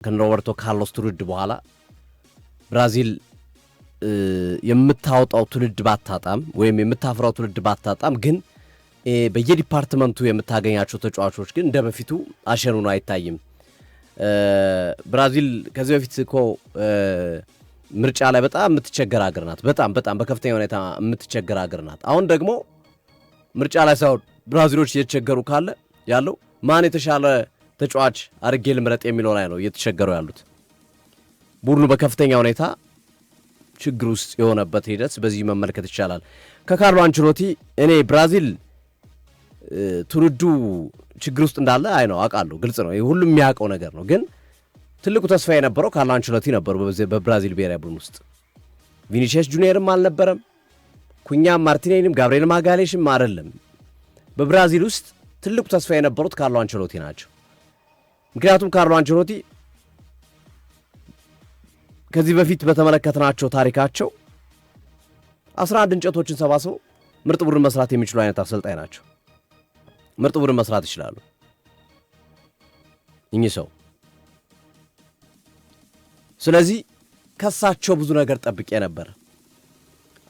ከሮበርቶ ካርሎስ ትውልድ በኋላ ብራዚል የምታወጣው ትውልድ ባታጣም ወይም የምታፈራው ትውልድ ባታጣም ግን በየዲፓርትመንቱ የምታገኛቸው ተጫዋቾች ግን እንደበፊቱ አሸኑን አይታይም። ብራዚል ከዚህ በፊት እኮ ምርጫ ላይ በጣም የምትቸገር አገር ናት። በጣም በከፍተኛ ሁኔታ የምትቸገር አገር ናት። አሁን ደግሞ ምርጫ ላይ ሳይሆን ብራዚሎች እየተቸገሩ ካለ ያለው ማን የተሻለ ተጫዋች አድርጌ ልምረጥ የሚለው ላይ ነው እየተቸገሩ ያሉት። ቡድኑ በከፍተኛ ሁኔታ ችግር ውስጥ የሆነበት ሂደት በዚህ መመልከት ይቻላል። ከካርሎ አንቸሎቲ እኔ ብራዚል ትውልዱ ችግር ውስጥ እንዳለ አውቃለሁ፣ ግልጽ ነው፣ ሁሉም የሚያውቀው ነገር ነው። ግን ትልቁ ተስፋ የነበረው ካርሎ አንቸሎቲ ነበሩ በብራዚል ብሔራዊ ቡድን ውስጥ። ቪኒሲየስ ጁኒየርም አልነበረም፣ ኩኛም ማርቲኔሊም ጋብሪኤል ማጋሌሽም አይደለም። በብራዚል ውስጥ ትልቁ ተስፋ የነበሩት ካርሎ አንቸሎቲ ናቸው። ምክንያቱም ካርሎ አንቸሎቲ ከዚህ በፊት በተመለከትናቸው ታሪካቸው 11 እንጨቶችን ሰባስበው ምርጥ ቡድን መስራት የሚችሉ አይነት አሰልጣኝ ናቸው። ምርጥ ቡድን መስራት ይችላሉ እኚህ ሰው። ስለዚህ ከሳቸው ብዙ ነገር ጠብቄ ነበር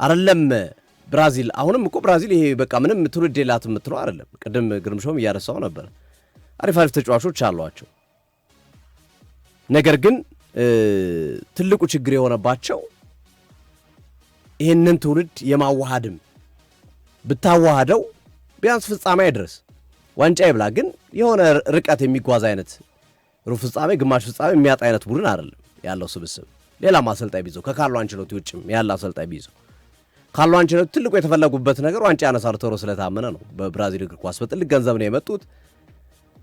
አይደለም። ብራዚል አሁንም እኮ ብራዚል ይሄ በቃ ምንም ትውልድ የላትም የምትለው አይደለም። ቅድም ግርምሾም እያረሳው ነበር። አሪፍ ተጫዋቾች አሏቸው። ነገር ግን ትልቁ ችግር የሆነባቸው ይህንን ትውልድ የማዋሃድም ብታዋሃደው ቢያንስ ፍጻሜ አይድረስ ዋንጫ ይብላ፣ ግን የሆነ ርቀት የሚጓዝ አይነት ሩብ ፍጻሜ ግማሽ ፍጻሜ የሚያጣ አይነት ቡድን አይደለም ያለው ስብስብ። ሌላ አሰልጣኝ ቢይዘው ከካርሎ አንቸሎቲ ውጭም ያለ አሰልጣኝ ቢይዘው፣ ካርሎ አንቸሎቲ ትልቁ የተፈለጉበት ነገር ዋንጫ ያነሳሉ ተብሎ ስለታመነ ነው። በብራዚል እግር ኳስ በትልቅ ገንዘብ ነው የመጡት።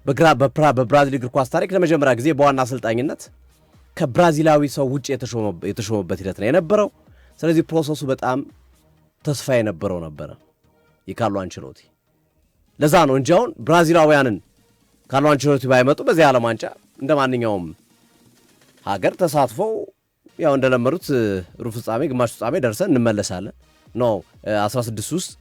በብራዚል እግር ኳስ ታሪክ ለመጀመሪያ ጊዜ በዋና አሰልጣኝነት ከብራዚላዊ ሰው ውጭ የተሾመበት ሂደት ነው የነበረው። ስለዚህ ፕሮሰሱ በጣም ተስፋ የነበረው ነበረ የካርሎ አንቸሎቲ። ለዛ ነው እንጂ አሁን ብራዚላውያንን ካርሎ አንቸሎቲ ባይመጡ በዚህ ዓለም ዋንጫ እንደ ማንኛውም ሀገር ተሳትፈው ያው እንደለመዱት ሩብ ፍጻሜ ግማሽ ፍጻሜ ደርሰን እንመለሳለን ነው 16 ውስጥ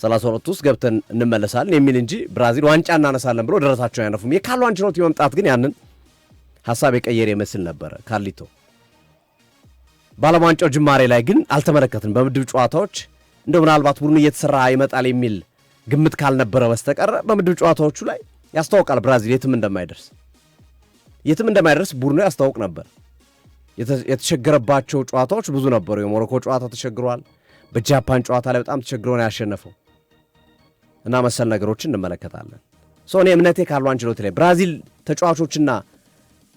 32 ውስጥ ገብተን እንመለሳለን የሚል እንጂ ብራዚል ዋንጫ እናነሳለን ብሎ ደረታቸውን ያነፉም። የካርሎ አንቸሎቲ መምጣት ግን ያንን ሐሳብ የቀየረ ይመስል ነበረ። ካርሊቶ በዓለም ዋንጫው ጅማሬ ላይ ግን አልተመለከትንም። በምድብ ጨዋታዎች እንደው ምናልባት ቡድኑ እየተሰራ ይመጣል የሚል ግምት ካልነበረ በስተቀር በምድብ ጨዋታዎቹ ላይ ያስታውቃል ብራዚል የትም እንደማይደርስ ቡድኑ ያስታውቅ ነበር። የተቸገረባቸው ጨዋታዎች ብዙ ነበሩ። የሞሮኮ ጨዋታ ተቸግሯል። በጃፓን ጨዋታ ላይ በጣም ተቸግሮ ነው ያሸነፈው እና መሰል ነገሮችን እንመለከታለን። እኔ እምነቴ ካርሎ አንቸሎቲ ላይ ብራዚል ተጫዋቾችና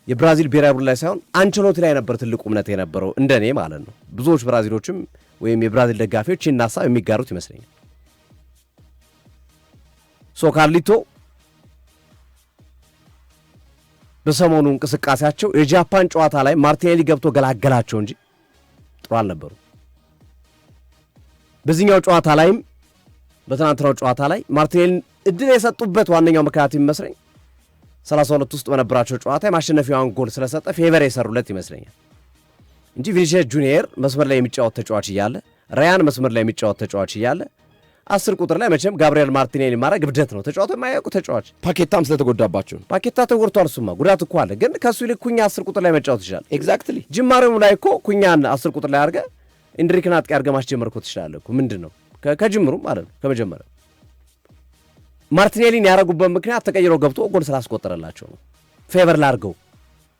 የብራዚል ብሔራዊ ቡድን ላይ ሳይሆን አንቸሎቲ ላይ ነበር ትልቁ እምነት የነበረው እንደኔ ማለት ነው። ብዙዎች ብራዚሎችም ወይም የብራዚል ደጋፊዎች ይህን ሀሳብ የሚጋሩት ይመስለኛል። ካርሊቶ በሰሞኑ እንቅስቃሴያቸው የጃፓን ጨዋታ ላይ ማርቲኔሊ ገብቶ ገላገላቸው እንጂ ጥሩ አልነበሩ። በዚህኛው ጨዋታ ላይም በትናንትናው ጨዋታ ላይ ማርቲኔሊ እድል የሰጡበት ዋነኛው ምክንያት ይመስለኝ 32 ውስጥ በነበራቸው ጨዋታ የማሸነፊያውን ጎል ስለሰጠ ፌቨር የሰሩለት ይመስለኛል እንጂ ቪኒሲየስ ጁኒየር መስመር ላይ የሚጫወት ተጫዋች እያለ ራያን መስመር ላይ የሚጫወት ተጫዋች እያለ 10 ቁጥር ላይ መቼም ጋብሪኤል ማርቲኔሊ ማድረግ ግብደት ነው። ተጫዋቱ የማያውቁ ተጫዋች ፓኬታም ስለተጎዳባቸው ፓኬታ ተጎድቷል። እሱማ ጉዳት እኮ አለ፣ ግን ከሱ ይልቅ ኩኛ 10 ቁጥር ላይ መጫወት ይችላል። ኤግዛክትሊ ጅማሬውም ላይ እኮ ኩኛን 10 ቁጥር ላይ አድርገህ ኢንድሪክን አጥቂ አድርገህ ማስጀመር እኮ ትችላለህ እኮ። ምንድነው ከጅምሩም ማለት ነው ከመጀመሪያው ማርቲኔሊን ያረጉበት ምክንያት ተቀይሮ ገብቶ ጎል ስላስቆጠረላቸው ነው። ፌቨር ላርገው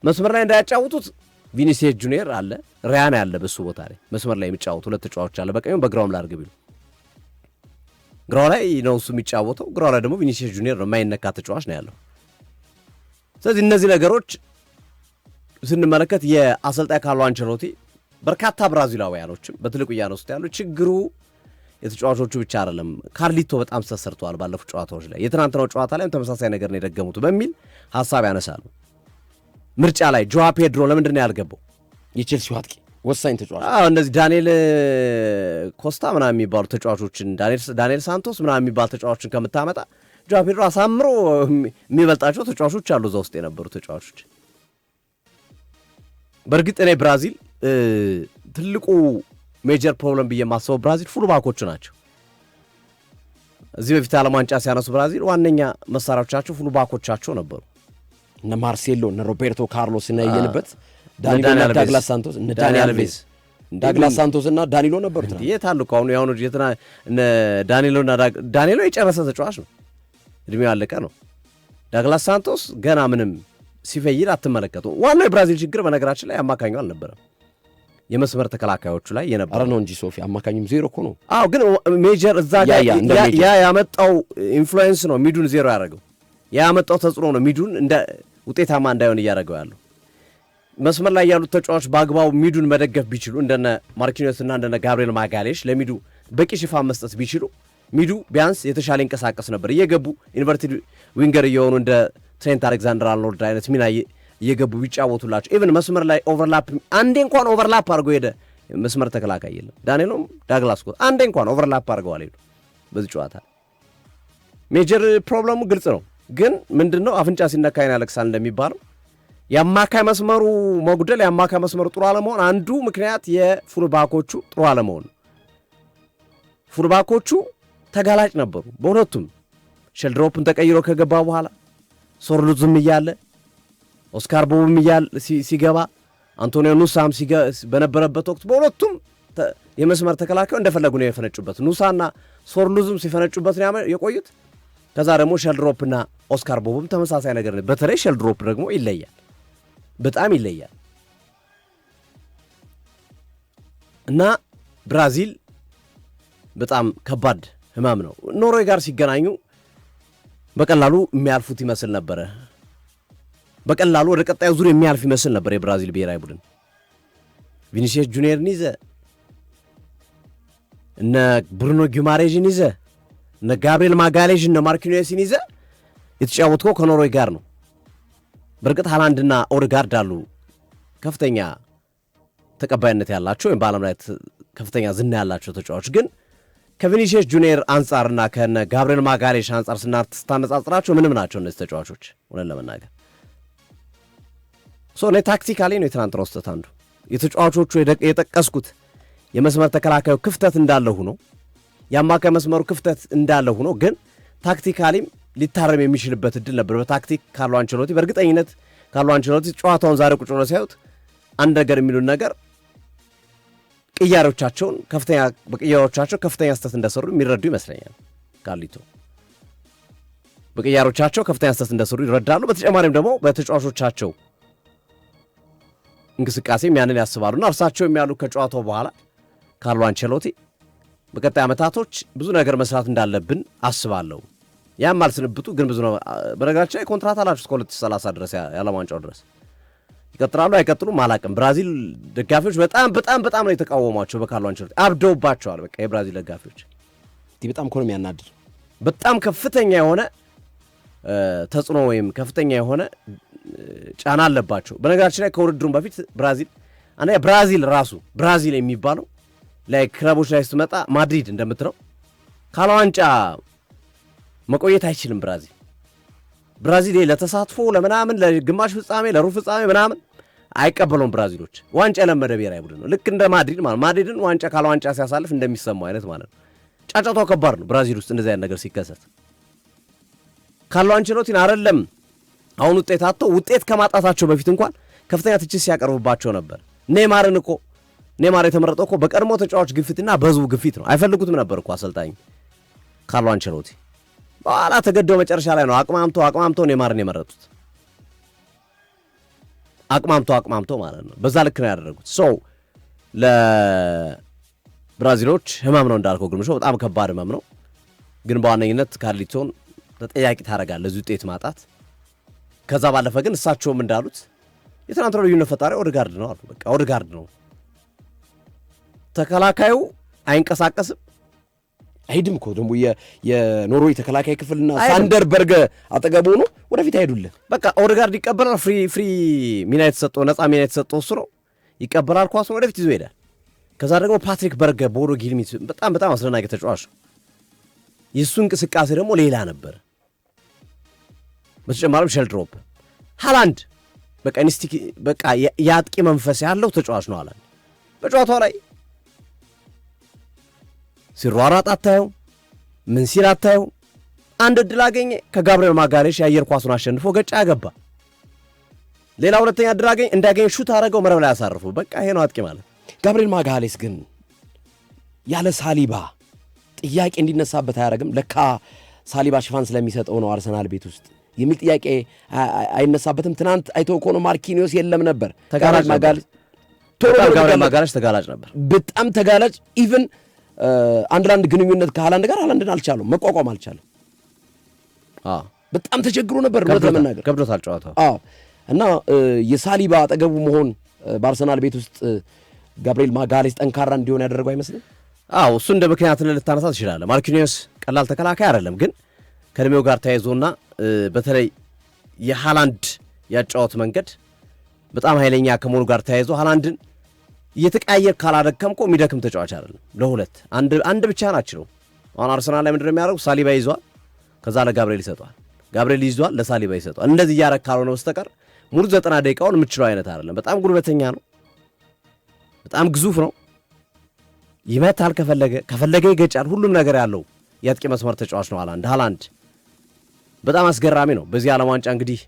መስመር ላይ እንዳያጫውቱት ቪኒሲየስ ጁኒየር አለ፣ ራያን ያለ በሱ ቦታ ላይ መስመር ላይ የሚጫወቱ ሁለት ተጫዋቾች አለ። በቀኝም በግራውም ላርግ ቢሉ ግራው ላይ ነው እሱ የሚጫወተው፣ ግራው ላይ ደግሞ ቪኒሲየስ ጁኒየር ነው፣ የማይነካ ተጫዋች ነው ያለው። ስለዚህ እነዚህ ነገሮች ስንመለከት የአሰልጣኝ ካርሎ አንቸሎቲ በርካታ ብራዚላውያኖችም በትልቁ እያነሱት ያሉ ችግሩ የተጫዋቾቹ ብቻ አይደለም። ካርሊቶ በጣም ተሰርተዋል ባለፉት ጨዋታዎች ላይ፣ የትናንትናው ጨዋታ ላይም ተመሳሳይ ነገር ነው የደገሙት በሚል ሐሳብ ያነሳሉ። ምርጫ ላይ ጆዋ ፔድሮ ለምንድን ነው ያልገባው? የቼልሲው አጥቂ ወሳኝ ተጫዋች። እነዚህ ዳንኤል ኮስታ ምናምን የሚባሉ ተጫዋቾችን ዳንኤል ሳንቶስ ምናምን የሚባሉ ተጫዋቾችን ከምታመጣ ጆዋ ፔድሮ አሳምሮ የሚበልጣቸው ተጫዋቾች አሉ እዛ ውስጥ የነበሩ ተጫዋቾች። በእርግጥ እኔ ብራዚል ትልቁ ሜጀር ፕሮብለም ብዬ የማስበው ብራዚል ፉል ባኮቹ ናቸው። እዚህ በፊት ዓለም ዋንጫ ሲያነሱ ብራዚል ዋነኛ መሳሪያዎቻቸው ፉል ባኮቻቸው ነበሩ። እነ ማርሴሎ እነ ሮቤርቶ ካርሎስ እና ያየንበት ዳኒሎና ዳግላስ ሳንቶስ እነ ዳኒ አልቬዝ ዳግላስ ሳንቶስ እና ዳኒሎ ነበሩት። የት አሉ እኮ አሁን ያሁኑ የትና እነ ዳኒሎና ዳኒሎ የጨረሰ ተጫዋች ነው፣ እድሜው ያለቀ ነው። ዳግላስ ሳንቶስ ገና ምንም ሲፈይድ አትመለከቱ። ዋናው የብራዚል ችግር በነገራችን ላይ አማካኙ አልነበረም፣ የመስመር ተከላካዮቹ ላይ የነበረ ነው እንጂ ሶፊ አማካኙም ዜሮ እኮ ነው። አዎ ግን ሜጀር እዛ ጋር ያ ያመጣው ኢንፍሉዌንስ ነው ሚዱን ዜሮ ያደረገው። ያ ያመጣው ተጽዕኖ ነው ሚዱን እንደ ውጤታማ እንዳይሆን እያደረገው ያለው። መስመር ላይ ያሉት ተጫዋቾች በአግባቡ ሚዱን መደገፍ ቢችሉ እንደነ ማርኪኒዮስ እና እንደነ ጋብሪኤል ማጋሌሽ ለሚዱ በቂ ሽፋን መስጠት ቢችሉ ሚዱ ቢያንስ የተሻለ ይንቀሳቀስ ነበር። እየገቡ ኢንቨርትድ ዊንገር እየሆኑ እንደ ትሬንት አሌክዛንደር አርኖልድ አይነት ሚና እየገቡ ቢጫወቱላቸው ኢቭን መስመር ላይ ኦቨርላፕ አንዴ እንኳን ኦቨርላፕ አድርጎ ሄደ መስመር ተከላካይ የለም። ዳንኤሎም ዳግላስ ኮት አንዴ እንኳን ኦቨርላፕ አድርገው አልሄዱ በዚህ ጨዋታ። ሜጀር ፕሮብለሙ ግልጽ ነው፣ ግን ምንድነው አፍንጫ ሲነካ ዓይን ያለቅሳል እንደሚባለው የአማካይ መስመሩ መጉደል፣ የአማካይ መስመሩ ጥሩ አለመሆን አንዱ ምክንያት የፉልባኮቹ ጥሩ አለመሆን። ፉልባኮቹ ተጋላጭ ነበሩ በሁለቱም። ሼልድሮፕን ተቀይሮ ከገባ በኋላ ሶርሉዝም እያለ ኦስካር ቦብም እያለ ሲገባ አንቶኒዮ ኑሳም በነበረበት ወቅት በሁለቱም የመስመር ተከላካዩ እንደፈለጉ ነው የፈነጩበት። ኑሳና ሶርሉዝም ሲፈነጩበት ነው የቆዩት። ከዛ ደግሞ ሼልድሮፕና ኦስካር ቦብም ተመሳሳይ ነገር ነው። በተለይ ሼልድሮፕ ደግሞ ይለያል፣ በጣም ይለያል። እና ብራዚል በጣም ከባድ ህማም ነው። ኖርዌይ ጋር ሲገናኙ በቀላሉ የሚያልፉት ይመስል ነበረ። በቀላሉ ወደ ቀጣዩ ዙር የሚያልፍ ይመስል ነበር የብራዚል ብሔራዊ ቡድን። ቪኒሲየስ ጁኒየርን ይዘ እነ ብሩኖ ጊማሬዥን ይዘ እነ ጋብሪኤል ማጋሌዥ እነ ማርኪኒዮስን ይዘ የተጫወትከው ከኖርዌይ ጋር ነው። በእርግጥ ሃላንድና ኦዴጋርድ አሉ ከፍተኛ ተቀባይነት ያላቸው ወይም በዓለም ላይ ከፍተኛ ዝና ያላቸው ተጫዋቾች፣ ግን ከቪኒሲየስ ጁኒየር አንጻርና ከነ ጋብሪኤል ማጋሌዥ አንጻር ስታነጻጽራቸው ምንም ናቸው እነዚህ ተጫዋቾች ሆነን ለመናገር። እኔ ታክቲካሊ ነው የትናንትናው ስህተት አንዱ የተጫዋቾቹ የጠቀስኩት የመስመር ተከላካዩ ክፍተት እንዳለ ሆኖ የአማካይ መስመሩ ክፍተት እንዳለ ሆኖ ግን ታክቲካሊም ሊታረም የሚችልበት እድል ነበር በታክቲክ ካርሎ አንቸሎቲ። በእርግጠኝነት ካርሎ አንቸሎቲ ጨዋታውን ዛሬ ቁጭ ብለው ሲያዩት አንድ ነገር የሚሉን ነገር በቅያሮቻቸው ከፍተኛ ስህተት እንደሰሩ የሚረዱ ይመስለኛል። ካሊቶ በቅያሮቻቸው ከፍተኛ ስህተት እንደሰሩ ይረዳሉ። በተጨማሪም ደግሞ በተጫዋቾቻቸው እንቅስቃሴም ያንን ያስባሉና እርሳቸው የሚያሉ ከጨዋታው በኋላ ካርሎ አንቸሎቲ በቀጣይ ዓመታቶች ብዙ ነገር መስራት እንዳለብን አስባለሁ። ያም አልስንብቱ ግን ብዙ ነው። በነገራችን ላይ ኮንትራት አላቸው እስከ 2030 ድረስ የዓለም ዋንጫው ድረስ ይቀጥላሉ አይቀጥሉም አላውቅም። ብራዚል ደጋፊዎች በጣም ነው የተቃወሟቸው በካርሎ አንቸሎቲ አብደውባቸዋል። በቃ የብራዚል ደጋፊዎች በጣም ኢኮኖሚ ያናድር በጣም ከፍተኛ የሆነ ተጽዕኖ ወይም ከፍተኛ የሆነ ጫና አለባቸው። በነገራችን ላይ ከውድድሩም በፊት ብራዚል የሚባለው ላይ ክለቦች ላይ ስትመጣ ማድሪድ እንደምትለው ካለ ዋንጫ መቆየት አይችልም። ብራዚል ለተሳትፎ ለምናምን ለግማሽ ፍጻሜ ለሩብ ፍጻሜ ምናምን አይቀበለውም። ብራዚሎች ዋንጫ የለመደ ብሔራዊ ቡድን ነው። ልክ እንደ ማድሪድ ማለት ማድሪድን ዋንጫ ካለ ዋንጫ ሲያሳልፍ እንደሚሰማው አይነት ማለት ነው። ጫጫታው ከባድ ነው ብራዚል ውስጥ እንደዚህ አይነት ነገር ሲከሰት። ካርሎ አንቸሎቲን አይደለም አሁን ውጤት አጥተው ውጤት ከማጣታቸው በፊት እንኳን ከፍተኛ ትችት ሲያቀርቡባቸው ነበር። ኔማር የተመረጠው እኮ በቀድሞ ተጫዋች ግፊትና በህዝቡ ግፊት ነው። አይፈልጉትም ነበር እኮ አሰልጣኝ ካርሎ አንቸሎቲ። በኋላ ተገደው መጨረሻ ላይ ነው አቅማምተው ኔማርን የመረጡት። አቅማምተው ማለት ነው። በዛ ልክ ነው ያደረጉት። ለብራዚሎች ህመም ነው እንዳልከው ግርምሾ፣ በጣም ከባድ ህመም ነው። ግን በዋነኝነት ካርሊቶን ተጠያቂ ታደርጋለህ ለዚህ ውጤት ማጣት። ከዛ ባለፈ ግን እሳቸውም እንዳሉት የትናንትናው ልዩነት ፈጣሪ ኦዴጋርድ ነው አሉ። በቃ ኦዴጋርድ ነው። ተከላካዩ አይንቀሳቀስም አይድም እኮ ደግሞ የኖርዌይ ተከላካይ ክፍልና ሳንደርበርግ አጠገቡ ሆኖ ወደፊት አይሄዱልህ። በቃ ኦዴጋርድ ይቀበላል። ፍሪ ሚና የተሰጠው ነፃ ሚና የተሰጠው እሱ ነው። ይቀበላል፣ ኳሱን ወደፊት ይዞ ይሄዳል። ከዛ ደግሞ ፓትሪክ በርገ ቦሮ ጊልሚት በጣም አስደናቂ ተጫዋች ነው። የእሱ እንቅስቃሴ ደግሞ ሌላ ነበር። በተጨማሪም ሼልድሮፕ ሃላንድ በቃ የአጥቂ መንፈስ ያለው ተጫዋች ነው። ሃላንድ በጨዋታው ላይ ሲሯሯጥ አታየው፣ ምን ሲል አታየው። አንድ እድል አገኘ፣ ከጋብሪኤል ማጋሌሽ የአየር ኳሱን አሸንፎ ገጫ ያገባ። ሌላ ሁለተኛ ዕድል እንዳገኝ ሹት አደረገው መረብ ላይ ያሳርፉ። በቃ ይሄ ነው አጥቂ ማለት። ጋብርኤል ማጋሌስ ግን ያለ ሳሊባ ጥያቄ እንዲነሳበት አያደርግም። ለካ ሳሊባ ሽፋን ስለሚሰጠው ነው አርሰናል ቤት ውስጥ የሚል ጥያቄ አይነሳበትም። ትናንት አይቶ እኮ ነው ማርኪኒዮስ የለም ነበር። ተጋላጭ ማጋሌስ ተጋላጭ ነበር፣ በጣም ተጋላጭ። ኢቭን አንድ ለአንድ ግንኙነት ከሃላንድ ጋር ሃላንድን አልቻለም፣ መቋቋም አልቻለም። በጣም ተቸግሮ ነበር ለመናገር ከብዶታል ጨዋታው። እና የሳሊባ አጠገቡ መሆን በአርሰናል ቤት ውስጥ ጋብርኤል ማጋሌስ ጠንካራ እንዲሆን ያደረገው አይመስልም? እሱ እንደ ምክንያት ልታነሳ ትችላለህ። ማርኪኒዮስ ቀላል ተከላካይ አይደለም፣ ግን ከእድሜው ጋር ተያይዞና በተለይ የሃላንድ ያጫወት መንገድ በጣም ኃይለኛ ከመሆኑ ጋር ተያይዞ ሃላንድን እየተቀያየር ካላደከምኮ የሚደክም ተጫዋች አይደለም። ለሁለት አንድ ብቻ ናቸው። አሁን አርሰናል ላይ ምንድነው የሚያደርጉ? ሳሊባ ይዟል፣ ከዛ ለጋብርኤል ይሰጠዋል፣ ጋብርኤል ይዟል፣ ለሳሊባ ይሰጠዋል። እንደዚህ እያረግ ካልሆነ በስተቀር ሙሉ 90 ደቂቃውን የምችለው አይነት አይደለም። በጣም ጉልበተኛ ነው፣ በጣም ግዙፍ ነው፣ ይመታል፣ ከፈለገ ይገጫል። ሁሉም ነገር ያለው የአጥቂ መስመር ተጫዋች ነው ሃላንድ። በጣም አስገራሚ ነው። በዚህ ዓለም ዋንጫ እንግዲህ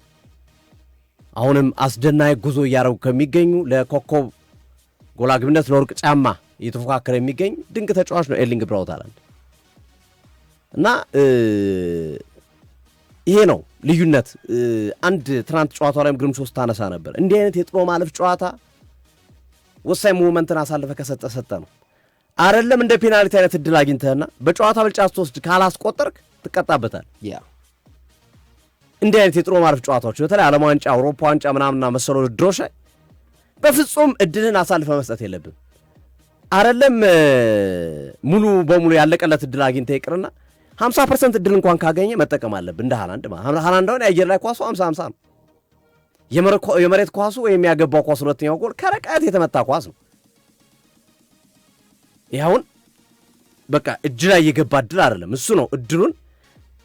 አሁንም አስደናቂ ጉዞ እያደረጉ ከሚገኙ ለኮከብ ጎል አግቢነት ለወርቅ ጫማ እየተፎካከረ የሚገኝ ድንቅ ተጫዋች ነው ኤርሊንግ ብራውት ሃላንድ እና ይሄ ነው ልዩነት። አንድ ትናንት ጨዋታው ላይም ግርም ሶስት ታነሳ ነበር። እንዲህ አይነት የጥሎ ማለፍ ጨዋታ ወሳኝ ሞመንትን አሳልፈ ከሰጠ ነው አይደለም። እንደ ፔናልቲ አይነት እድል አግኝተህና በጨዋታ ብልጫ ስትወስድ ካላስቆጠርክ ትቀጣበታል። እንዲህ አይነት የጥሎ ማለፍ ጨዋታዎች በተለይ ዓለም ዋንጫ፣ አውሮፓ ዋንጫ ምናምንና መሰሎ ድሮሽ በፍጹም እድልን አሳልፈ መስጠት የለብም። አይደለም ሙሉ በሙሉ ያለቀለት እድል አግኝተህ ይቅርና 50% እድል እንኳን ካገኘ መጠቀም አለብህ። እንደ ሃላንድ ሃላንድ አሁን የአየር ላይ ኳሱ 50-50 ነው። የመሬት ኳሱ ወይም ያገባው ኳስ ሁለተኛው ጎል ከረቀት የተመታ ኳስ ነው። ይኸውን በቃ እጅ ላይ የገባ እድል አይደለም። እሱ ነው እድሉን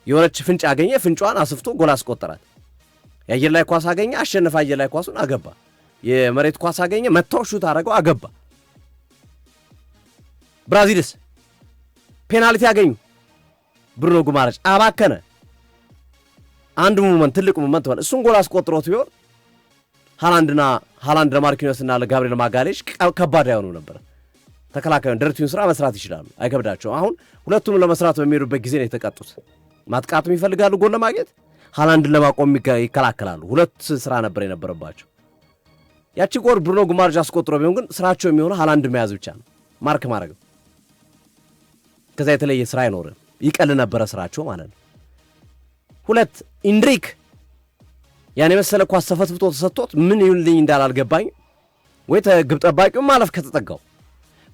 የሆነች ፍንጭ አገኘ፣ ፍንጯን አስፍቶ ጎል አስቆጠራት። የአየር ላይ ኳስ አገኘ፣ አሸነፈ። አየር ላይ ኳሱን አገባ። የመሬት ኳስ አገኘ፣ መታው፣ ሹት አደረገው፣ አገባ። ብራዚልስ ፔናልቲ አገኙ፣ ብሩኖ ጉማሬሽ አባከነ። አንድ ሙመንት ትልቅ ሙመንት ሆነ፣ እሱን ጎል አስቆጥሮት ቢሆን ሃላንድ ለማርኪኒዮስና ለጋብርኤል ማጋሌሽ ከባድ አይሆኑ ነበር። ተከላካዩን ደርቲውን ስራ መስራት ይችላሉ፣ አይከብዳቸውም። አሁን ሁለቱም ለመስራት በሚሄዱበት ጊዜ ነው የተቀጡት። ማጥቃትም ይፈልጋሉ ጎል ለማግኘት፣ ሃላንድን ለማቆም ይከላከላሉ። ሁለት ስራ ነበር የነበረባቸው። ያቺ ጎል ብሩኖ ጉማሬሽ አስቆጥሮ ቢሆን ግን ስራቸው የሚሆነው ሃላንድ መያዝ ብቻ ነው፣ ማርክ ማድረግ። ከዛ የተለየ ስራ አይኖርም፣ ይቀል ነበረ ስራቸው ማለት ነው። ሁለት ኢንድሪክ ያን የመሰለ ኳስ ሰፈትፍቶ ተሰጥቶት ምን ይሁንልኝ እንዳላልገባኝ፣ ወይ ግብ ጠባቂውን ማለፍ ከተጠጋው፣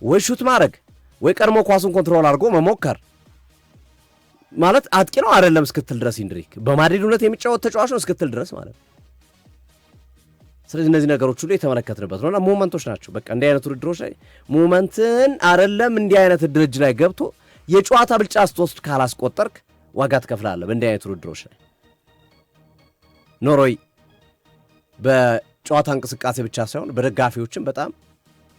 ወይ ሹት ማድረግ፣ ወይ ቀድሞ ኳሱን ኮንትሮል አድርጎ መሞከር ማለት አጥቂ ነው አይደለም እስክትል ድረስ ኢንድሪክ በማድሪድ ሁለት የሚጫወት ተጫዋች ነው እስክትል ድረስ ማለት ነው። ስለዚህ እነዚህ ነገሮች ሁሉ የተመለከትንበት ነውና ሞመንቶች ናቸው። በቃ እንዲህ አይነት ውድድሮች ላይ ሞመንትን አይደለም እንዲህ አይነት እድል እጅ ላይ ገብቶ የጨዋታ ብልጫ ስትወስድ ካላስቆጠርክ ዋጋ ትከፍላለህ። በእንዲህ አይነት ውድድሮች ላይ ኖርዌይ በጨዋታ እንቅስቃሴ ብቻ ሳይሆን በደጋፊዎችም በጣም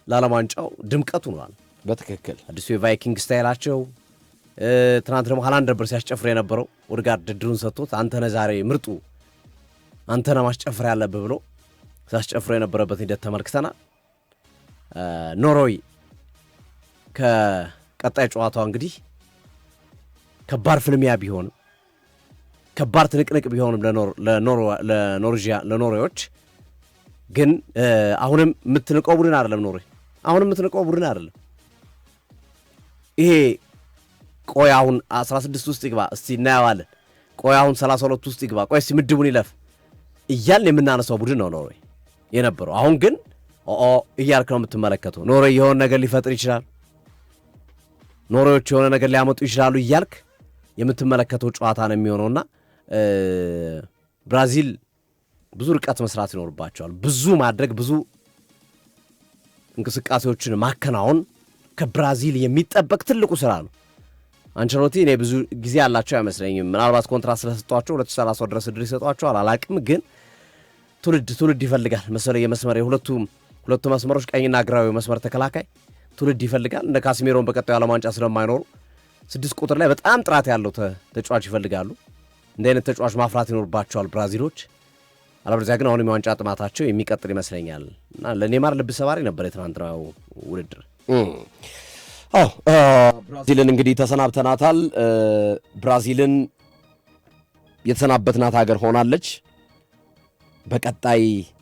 ለዓለም ዋንጫው ድምቀቱ ሆኗል። በትክክል አዲሱ የቫይኪንግ ስታይላቸው። ትናንት ደግሞ ሃላንድ ነበር ሲያስጨፍር የነበረው። ኦዴጋርድ ድድሩን ሰጥቶት አንተነህ ዛሬ ምርጡ አንተነህ ማስጨፍር ያለብህ ብሎ ሲያስጨፍር የነበረበት ሂደት ተመልክተናል። ኖርዌይ ከቀጣይ ጨዋታው እንግዲህ ከባድ ፍልሚያ ቢሆንም ከባድ ትንቅንቅ ቢሆንም ለኖርዌዮች ግን አሁንም የምትንቀው ቡድን አይደለም። ኖርዌይ አሁንም የምትንቀው ቡድን አይደለም። ይሄ ቆይ አሁን 16 ውስጥ ይግባ እስቲ እናየዋለን፣ ቆይ አሁን 32 ውስጥ ይግባ፣ ቆይ እስቲ ምድቡን ይለፍ እያልን የምናነሳው ቡድን ነው ኖርዌይ የነበረው። አሁን ግን እያልክ ነው የምትመለከተው። ኖርዌይ የሆነ ነገር ሊፈጥር ይችላል፣ ኖርዌዮች የሆነ ነገር ሊያመጡ ይችላሉ እያልክ የምትመለከተው ጨዋታ ነው የሚሆነውና ብራዚል ብዙ ርቀት መስራት ይኖርባቸዋል። ብዙ ማድረግ፣ ብዙ እንቅስቃሴዎችን ማከናወን ከብራዚል የሚጠበቅ ትልቁ ስራ ነው። አንቸሎቲ እኔ ብዙ ጊዜ ያላቸው አይመስለኝም። ምናልባት ኮንትራት ስለሰጧቸው 2030 ድረስ እድል ይሰጧቸዋል አላቅም። ግን ትውልድ ይፈልጋል መሰለ የመስመር የሁለቱ መስመሮች ቀኝና ግራዊ መስመር ተከላካይ ትውልድ ይፈልጋል። እንደ ካሲሜሮን በቀጣዩ ዓለም ዋንጫ ስለማይኖሩ 6 ቁጥር ላይ በጣም ጥራት ያለው ተጫዋች ይፈልጋሉ። እንደ አይነት ተጫዋች ማፍራት ይኖርባቸዋል ብራዚሎች። አለበለዚያ ግን አሁንም የዋንጫ ጥማታቸው የሚቀጥል ይመስለኛል እና ለኔማር ልብ ሰባሪ ነበር የትናንትናው ውድድር። ብራዚልን እንግዲህ ተሰናብተናታል። ብራዚልን የተሰናበትናት ሀገር ሆናለች። በቀጣይ